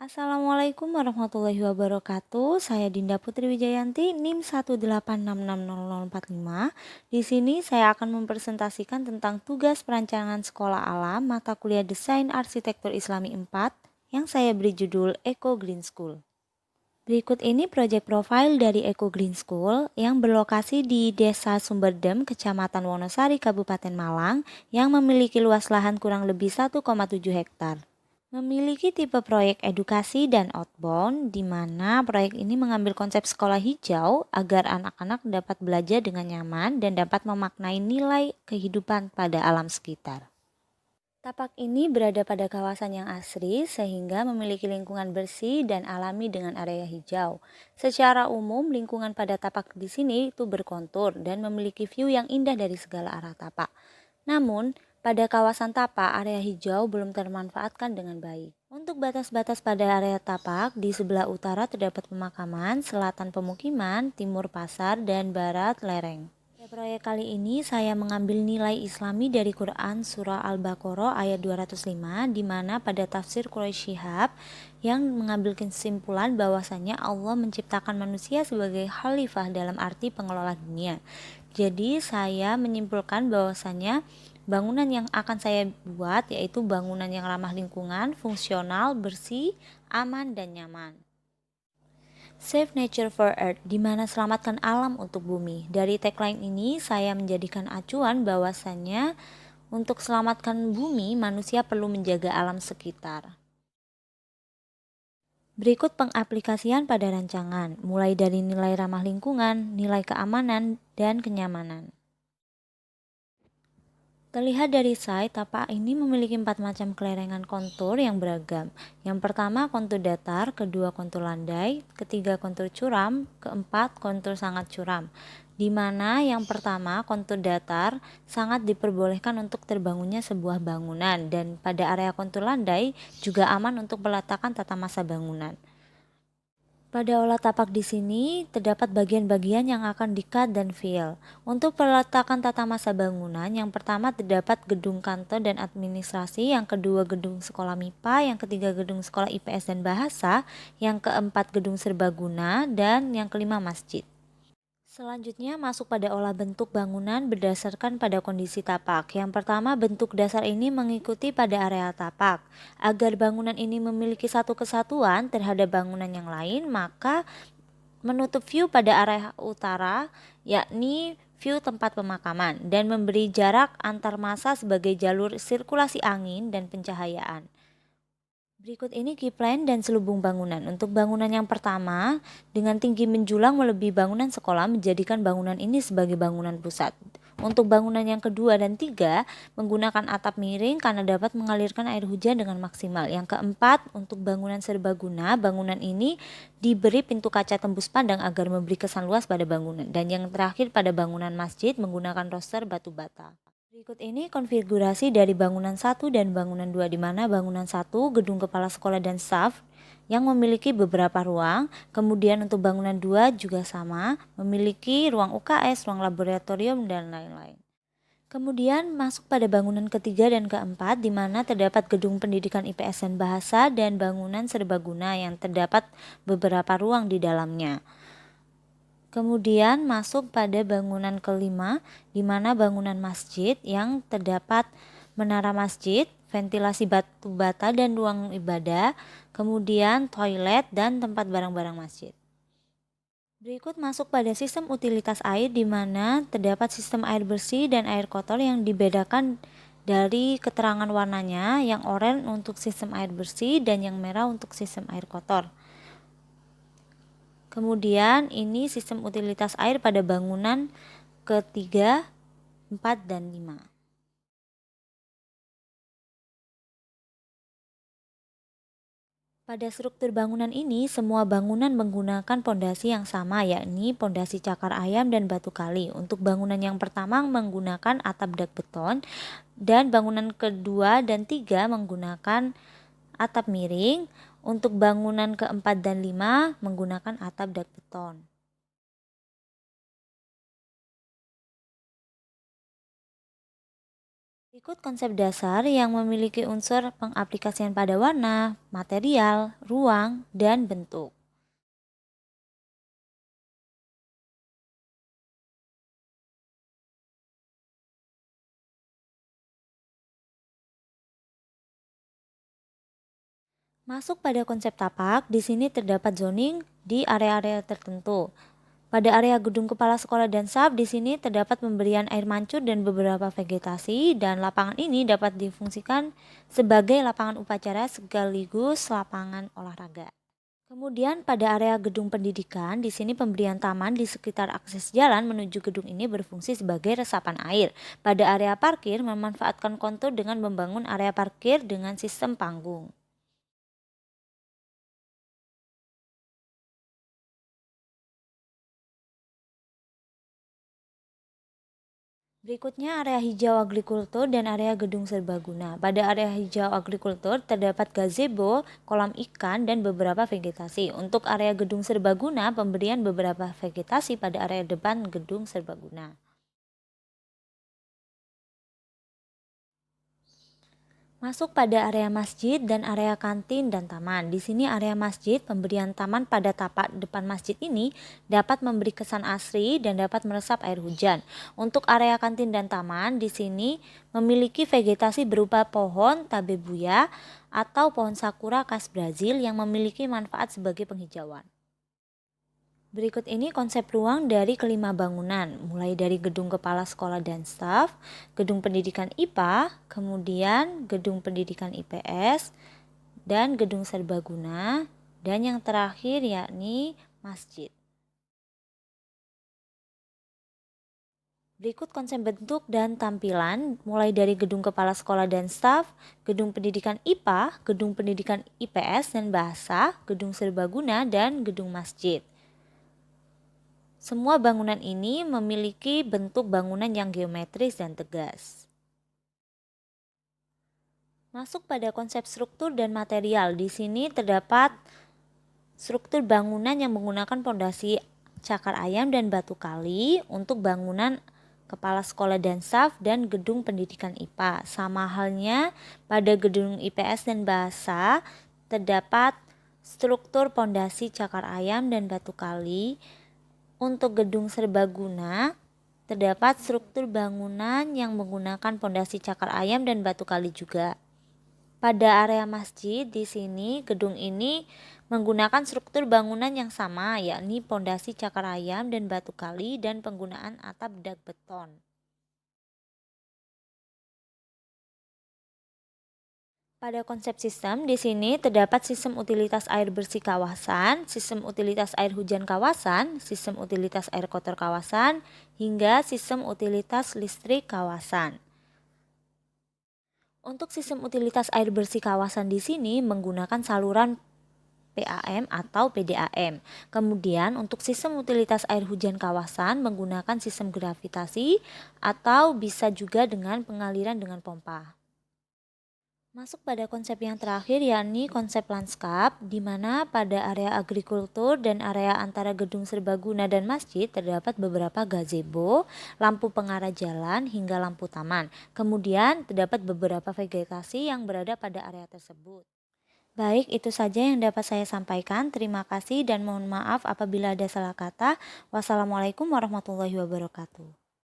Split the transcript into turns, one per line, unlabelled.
Assalamualaikum warahmatullahi wabarakatuh. Saya Dinda Putri Wijayanti, NIM 1866045. Di sini saya akan mempresentasikan tentang tugas perancangan sekolah alam mata kuliah Desain Arsitektur Islami 4 yang saya beri judul Eco Green School. Berikut ini proyek profil dari Eco Green School yang berlokasi di Desa Sumberdem, Kecamatan Wonosari, Kabupaten Malang yang memiliki luas lahan kurang lebih 1,7 hektar. Memiliki tipe proyek edukasi dan outbound, di mana proyek ini mengambil konsep sekolah hijau agar anak-anak dapat belajar dengan nyaman dan dapat memaknai nilai kehidupan pada alam sekitar. Tapak ini berada pada kawasan yang asri sehingga memiliki lingkungan bersih dan alami dengan area hijau. Secara umum, lingkungan pada tapak di sini itu berkontur dan memiliki view yang indah dari segala arah tapak. Namun, pada kawasan tapak, area hijau belum termanfaatkan dengan baik. Untuk batas-batas pada area tapak, di sebelah utara terdapat pemakaman, selatan pemukiman, timur pasar, dan barat lereng. Pada proyek kali ini saya mengambil nilai Islami dari Quran Surah Al-Baqarah ayat 205, di mana pada tafsir Quraisy Shihab yang mengambil kesimpulan bahwasanya Allah menciptakan manusia sebagai khalifah dalam arti pengelola dunia. Jadi saya menyimpulkan bahwasanya bangunan yang akan saya buat yaitu bangunan yang ramah lingkungan, fungsional, bersih, aman, dan nyaman. Save Nature for Earth, di mana selamatkan alam untuk bumi. Dari tagline ini saya menjadikan acuan bahwasannya untuk selamatkan bumi, manusia perlu menjaga alam sekitar. Berikut pengaplikasian pada rancangan, mulai dari nilai ramah lingkungan, nilai keamanan, dan kenyamanan. Terlihat dari site, tapak ini memiliki 4 macam kelerengan kontur yang beragam. Yang pertama kontur datar, kedua kontur landai, ketiga kontur curam, keempat kontur sangat curam. Di mana yang pertama kontur datar sangat diperbolehkan untuk terbangunnya sebuah bangunan, dan pada area kontur landai juga aman untuk peletakan tata masa bangunan. Pada olah tapak di sini terdapat bagian-bagian yang akan di-cut dan fill. Untuk peletakan tata masa bangunan, yang pertama terdapat gedung kantor dan administrasi, yang kedua gedung sekolah MIPA, yang ketiga gedung sekolah IPS dan bahasa, yang keempat gedung serbaguna, dan yang kelima masjid. Selanjutnya masuk pada olah bentuk bangunan berdasarkan pada kondisi tapak. Yang pertama, bentuk dasar ini mengikuti pada area tapak. Agar bangunan ini memiliki satu kesatuan terhadap bangunan yang lain, maka menutup view pada area utara, yakni view tempat pemakaman, dan memberi jarak antar massa sebagai jalur sirkulasi angin dan pencahayaan. Berikut ini keyplan dan selubung bangunan. Untuk bangunan yang pertama, dengan tinggi menjulang melebihi bangunan sekolah menjadikan bangunan ini sebagai bangunan pusat. Untuk bangunan yang kedua dan tiga, menggunakan atap miring karena dapat mengalirkan air hujan dengan maksimal. Yang keempat, untuk bangunan serbaguna, bangunan ini diberi pintu kaca tembus pandang agar memberi kesan luas pada bangunan. Dan yang terakhir pada bangunan masjid menggunakan roster batu bata. Berikut ini konfigurasi dari bangunan 1 dan bangunan 2, di mana bangunan 1 gedung kepala sekolah dan staf yang memiliki beberapa ruang. Kemudian untuk bangunan 2 juga sama, memiliki ruang UKS, ruang laboratorium, dan lain-lain. Kemudian masuk pada bangunan ketiga dan keempat, di mana terdapat gedung pendidikan IPS dan bahasa dan bangunan serbaguna yang terdapat beberapa ruang di dalamnya. Kemudian masuk pada bangunan kelima, di mana bangunan masjid yang terdapat menara masjid, ventilasi batu bata dan ruang ibadah, kemudian toilet dan tempat barang-barang masjid. Berikut masuk pada sistem utilitas air, di mana terdapat sistem air bersih dan air kotor yang dibedakan dari keterangan warnanya, yang oranye untuk sistem air bersih dan yang merah untuk sistem air kotor. Kemudian ini sistem utilitas air pada bangunan ketiga, 4, dan 5. Pada struktur bangunan ini, semua bangunan menggunakan pondasi yang sama, yakni pondasi cakar ayam dan batu kali. Untuk bangunan yang pertama menggunakan atap dak beton, dan bangunan kedua dan tiga menggunakan atap miring. Untuk bangunan keempat dan 5 menggunakan atap dak beton. Berikut konsep dasar yang memiliki unsur pengaplikasian pada warna, material, ruang, dan bentuk. Masuk pada konsep tapak, di sini terdapat zoning di area-area tertentu. Pada area gedung kepala sekolah dan SAP, di sini terdapat pemberian air mancur dan beberapa vegetasi, dan lapangan ini dapat difungsikan sebagai lapangan upacara sekaligus lapangan olahraga. Kemudian pada area gedung pendidikan, di sini pemberian taman di sekitar akses jalan menuju gedung ini berfungsi sebagai resapan air. Pada area parkir, memanfaatkan kontur dengan membangun area parkir dengan sistem panggung. Berikutnya area hijau agrikultur dan area gedung serbaguna. Pada area hijau agrikultur terdapat gazebo, kolam ikan, dan beberapa vegetasi. Untuk area gedung serbaguna, pemberian beberapa vegetasi pada area depan gedung serbaguna. Masuk pada area masjid dan area kantin dan taman. Di sini area masjid, pemberian taman pada tapak depan masjid ini dapat memberi kesan asri dan dapat meresap air hujan. Untuk area kantin dan taman, di sini memiliki vegetasi berupa pohon tabebuya atau pohon sakura khas Brazil yang memiliki manfaat sebagai penghijauan. Berikut ini konsep ruang dari kelima bangunan, mulai dari gedung kepala sekolah dan staf, gedung pendidikan IPA, kemudian gedung pendidikan IPS, dan gedung serbaguna, dan yang terakhir yakni masjid. Berikut konsep bentuk dan tampilan, mulai dari gedung kepala sekolah dan staf, gedung pendidikan IPA, gedung pendidikan IPS dan bahasa, gedung serbaguna, dan gedung masjid. Semua bangunan ini memiliki bentuk bangunan yang geometris dan tegas. Masuk pada konsep struktur dan material. Di sini terdapat struktur bangunan yang menggunakan pondasi cakar ayam dan batu kali untuk bangunan kepala sekolah dan staf dan gedung pendidikan IPA. Sama halnya pada gedung IPS dan bahasa terdapat struktur pondasi cakar ayam dan batu kali. Untuk gedung serbaguna, terdapat struktur bangunan yang menggunakan pondasi cakar ayam dan batu kali juga. Pada area masjid, di sini gedung ini menggunakan struktur bangunan yang sama, yakni pondasi cakar ayam dan batu kali dan penggunaan atap dak beton. Pada konsep sistem, di sini terdapat sistem utilitas air bersih kawasan, sistem utilitas air hujan kawasan, sistem utilitas air kotor kawasan, hingga sistem utilitas listrik kawasan. Untuk sistem utilitas air bersih kawasan di sini menggunakan saluran PAM atau PDAM. Kemudian untuk sistem utilitas air hujan kawasan menggunakan sistem gravitasi atau bisa juga dengan pengaliran dengan pompa. Masuk pada konsep yang terakhir yakni konsep lanskap, di mana pada area agrikultur dan area antara gedung serbaguna dan masjid terdapat beberapa gazebo, lampu pengarah jalan hingga lampu taman. Kemudian terdapat beberapa vegetasi yang berada pada area tersebut. Baik, itu saja yang dapat saya sampaikan. Terima kasih dan mohon maaf apabila ada salah kata. Wassalamualaikum warahmatullahi wabarakatuh.